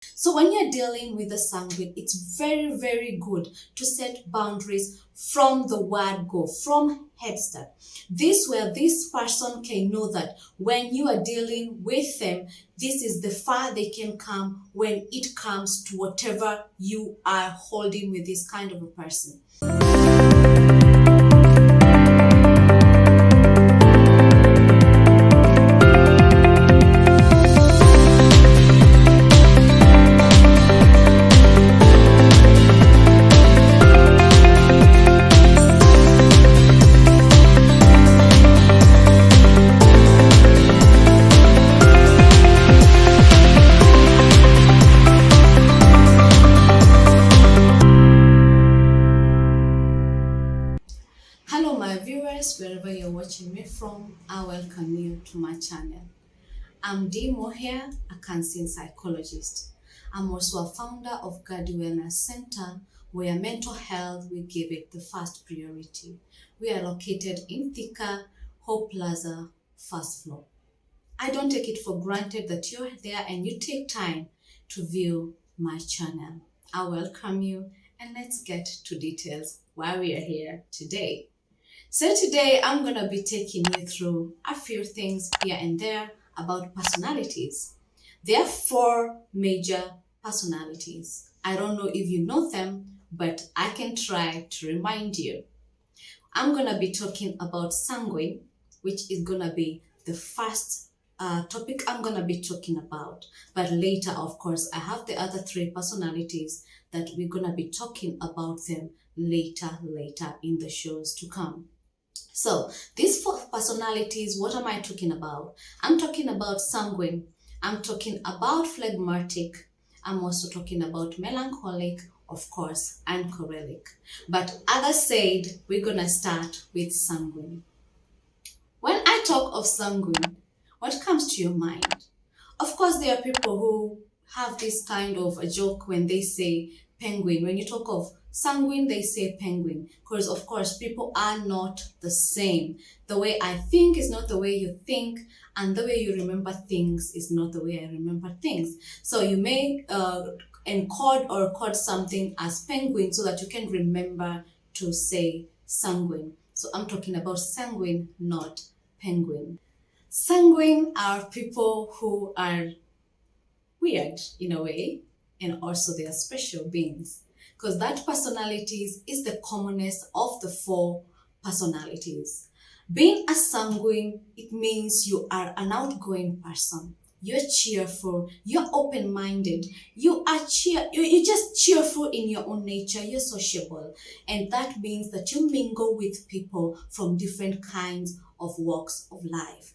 So when you're dealing with the sanguine, it's very, very good to set boundaries from the word go, from head start. This where this person can know that when you are dealing with them, this is the far they can come when it comes to whatever you are holding with this kind of a person. Hello my viewers, wherever you're watching me from, I welcome you to my channel. I'm Dee Muhia, a counseling psychologist. I'm also a founder of Gadi Wellness Center, where mental health, we give it the first priority. We are located in Thika, Hope Plaza, first floor. I don't take it for granted that you're there and you take time to view my channel. I welcome you, and let's get to details why we are here today. So today I'm going to be taking you through a few things here and there about personalities. There are 4 major personalities. I don't know if you know them, but I can try to remind you. I'm going to be talking about sanguine, which is going to be the first topic I'm going to be talking about. But later, of course, I have the other 3 personalities that we're going to be talking about them later in the shows to come. So these 4 personalities, what am I talking about? I'm talking about sanguine. I'm talking about phlegmatic. I'm also talking about melancholic, of course, and choleric. But others said we're going to start with sanguine. When I talk of sanguine, what comes to your mind? Of course, there are people who have this kind of a joke when they say penguin. When you talk of sanguine, they say penguin, because of course people are not the same. The way I think is not the way you think, and the way you remember things is not the way I remember things. So you may encode or code something as penguin so that you can remember to say sanguine. So I'm talking about sanguine, not penguin. Sanguine are people who are weird in a way, and also they are special beings, because that personalities is the commonest of the 4 personalities. Being a sanguine, it means you are an outgoing person. You're cheerful, you're open-minded, you're just cheerful in your own nature, you're sociable. And that means that you mingle with people from different kinds of walks of life.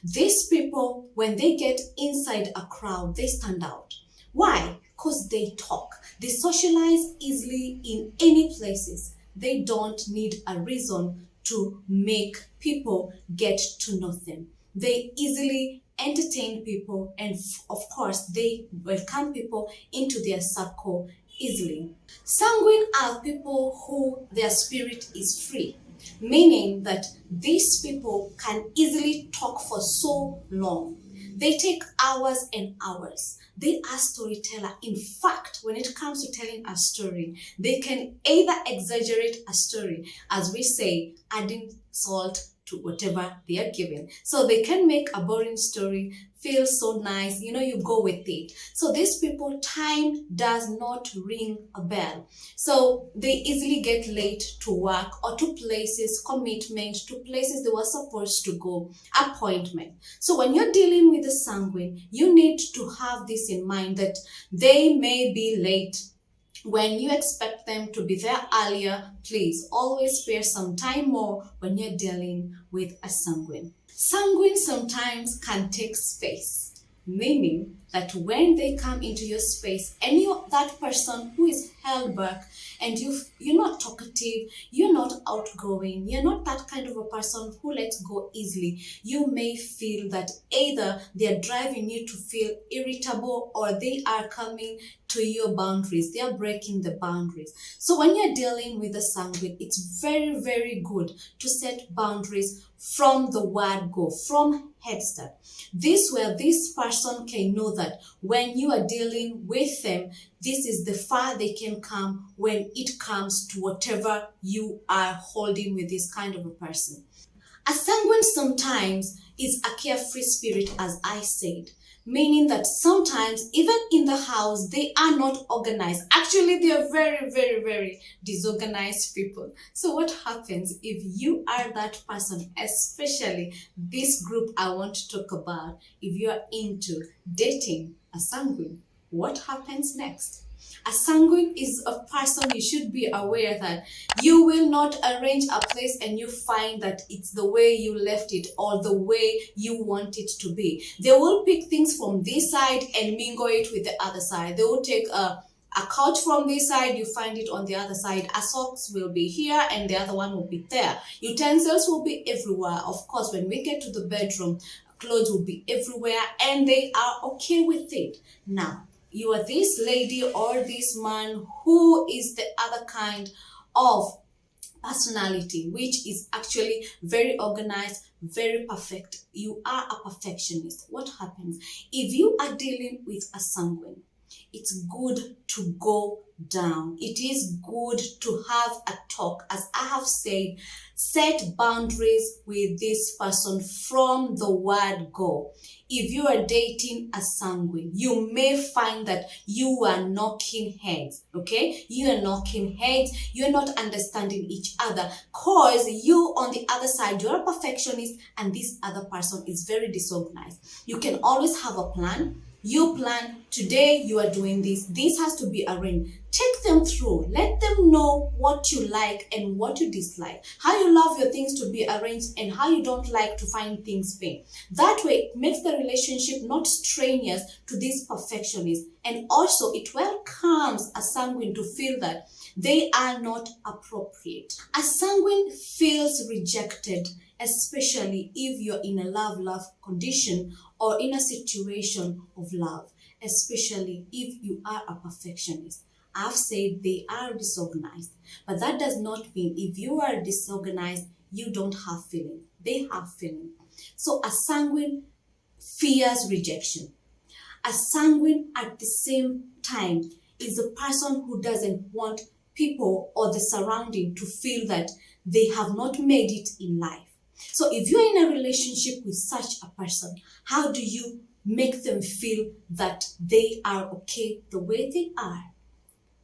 These people, when they get inside a crowd, they stand out. Why? Because they talk. They socialize easily in any places. They don't need a reason to make people get to know them. They easily entertain people, and of course, they welcome people into their circle easily. Sanguine are people who their spirit is free, meaning that these people can easily talk for so long. They take hours and hours. They are storyteller. In fact, when it comes to telling a story, they can either exaggerate a story, as we say, adding salt to whatever they are given. So they can make a boring story feel so nice, you go with it. So these people, time does not ring a bell. So they easily get late to work or to places, commitment, to places they were supposed to go, appointment. So when you're dealing with the sanguine, you need to have this in mind that they may be late. When you expect them to be there earlier, please always spare some time more when you're dealing with a sanguine. Sanguine sometimes can take space, meaning that when they come into your space and you're that person who is held back and you're not talkative, you're not outgoing, you're not that kind of a person who lets go easily, you may feel that either they're driving you to feel irritable or they are coming to your boundaries. They are breaking the boundaries. So when you're dealing with a sanguine, it's very, very good to set boundaries from the word go, from head start. This way, this person can know that when you are dealing with them, this is the far they can come when it comes to whatever you are holding with this kind of a person. A sanguine sometimes is a carefree spirit, as I said, meaning that sometimes even in the house they are not organized. Actually, they are very, very, very disorganized people. So what happens if you are that person, especially this group I want to talk about, if you are into dating a sanguine, what happens next? A sanguine is a person you should be aware that you will not arrange a place and you find that it's the way you left it or the way you want it to be. They will pick things from this side and mingle it with the other side. They will take a couch from this side, you find it on the other side. A socks will be here and the other one will be there. Utensils will be everywhere. Of course, when we get to the bedroom, clothes will be everywhere and they are okay with it. Now, you are this lady or this man who is the other kind of personality, which is actually very organized, very perfect. You are a perfectionist. What happens if you are dealing with a sanguine? It's good to go down. It is good to have a talk. As I have said, set boundaries with this person from the word go. If you are dating a sanguine, you may find that you are knocking heads, okay? You are knocking heads. You're not understanding each other because you on the other side, you're a perfectionist and this other person is very disorganized. You can always have a plan. You plan, today you are doing this. This has to be arranged. Take them through. Let them know what you like and what you dislike. How you love your things to be arranged and how you don't like to find things vain. That way, it makes the relationship not strenuous to this perfectionist. And also, it welcomes a sanguine to feel that they are not appropriate. A sanguine feels rejected, especially if you're in a love condition or in a situation of love, especially if you are a perfectionist. I've said they are disorganized, but that does not mean if you are disorganized, you don't have feeling. They have feeling. So a sanguine fears rejection. A sanguine at the same time is a person who doesn't want people or the surrounding to feel that they have not made it in life. So if you're in a relationship with such a person, how do you make them feel that they are okay the way they are?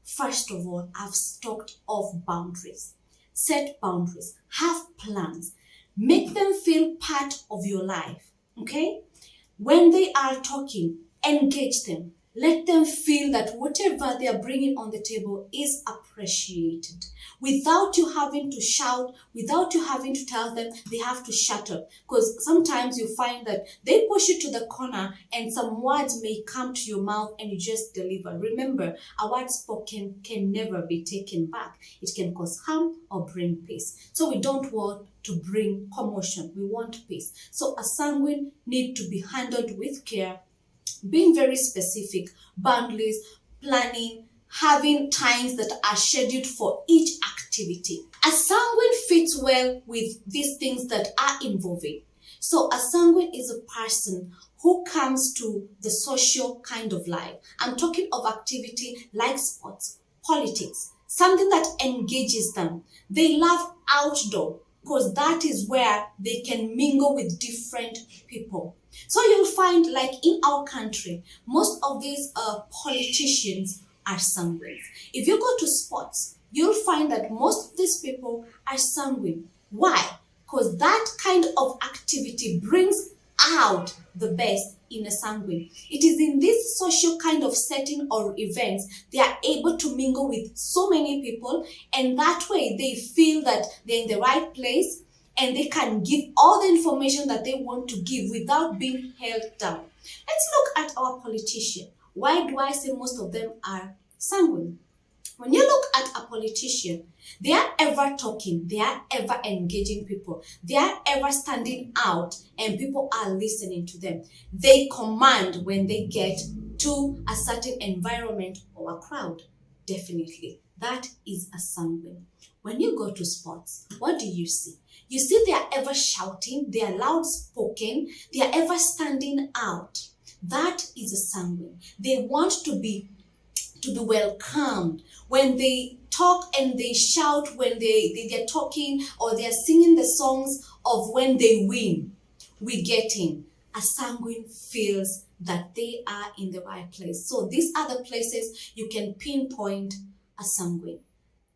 First of all, I've talked of boundaries. Set boundaries. Have plans. Make them feel part of your life. Okay? When they are talking, engage them. Let them feel that whatever they are bringing on the table is appreciated. Without you having to shout, without you having to tell them they have to shut up. Because sometimes you find that they push you to the corner and some words may come to your mouth and you just deliver. Remember, a word spoken can never be taken back. It can cause harm or bring peace. So we don't want to bring commotion. We want peace. So a sanguine needs to be handled with care, being very specific, boundaries, planning, having times that are scheduled for each activity. A sanguine fits well with these things that are involving. So a sanguine is a person who comes to the social kind of life. I'm talking of activity like sports, politics, something that engages them. They love outdoor because that is where they can mingle with different people. So you'll find, like in our country, most of these politicians are sanguine. If you go to sports, you'll find that most of these people are sanguine. Why? Because that kind of activity brings out the best in a sanguine. It is in this social kind of setting or events they are able to mingle with so many people, and that way they feel that they're in the right place and they can give all the information that they want to give without being held down. Let's look at our politicians. Why do I say most of them are sanguine? When you look at a politician, they are ever talking, they are ever engaging people, they are ever standing out and people are listening to them. They command when they get to a certain environment or a crowd. Definitely, that is a sanguine. When you go to sports, what do you see? You see they are ever shouting, they are loud spoken, they are ever standing out. That is a sanguine. They want to be welcomed. When they talk and they shout when they're talking, or they're singing the songs of when they win, we get in. A sanguine feels that they are in the right place. So these are the places you can pinpoint a sanguine.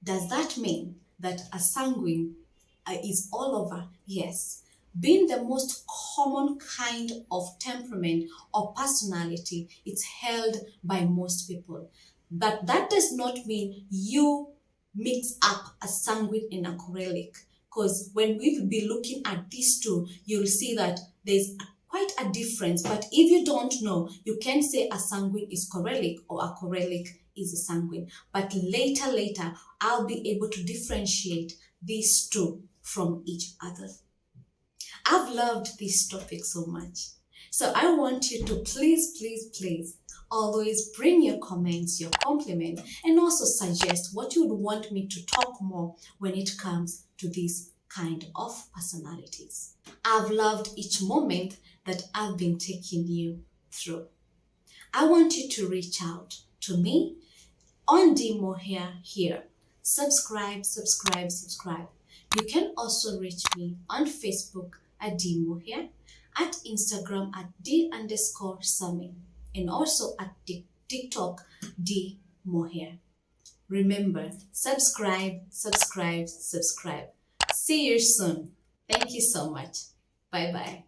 Does that mean that a sanguine is all over? Yes. Being the most common kind of temperament or personality, it's held by most people. But that does not mean you mix up a sanguine and a choleric. Because when we'll be looking at these two, you'll see that there's quite a difference. But if you don't know, you can say a sanguine is choleric or a choleric is a sanguine. But later, I'll be able to differentiate these two from each other. I've loved this topic so much. So I want you to please always bring your comments, your compliments, and also suggest what you would want me to talk more when it comes to these kind of personalities. I've loved each moment that I've been taking you through. I want you to reach out to me on Dee Muhia here. Subscribe. You can also reach me on Facebook at Dee Muhia, at Instagram at D_Sami, and also at TikTok Dee Muhia. Remember, subscribe. See you soon. Thank you so much. Bye bye.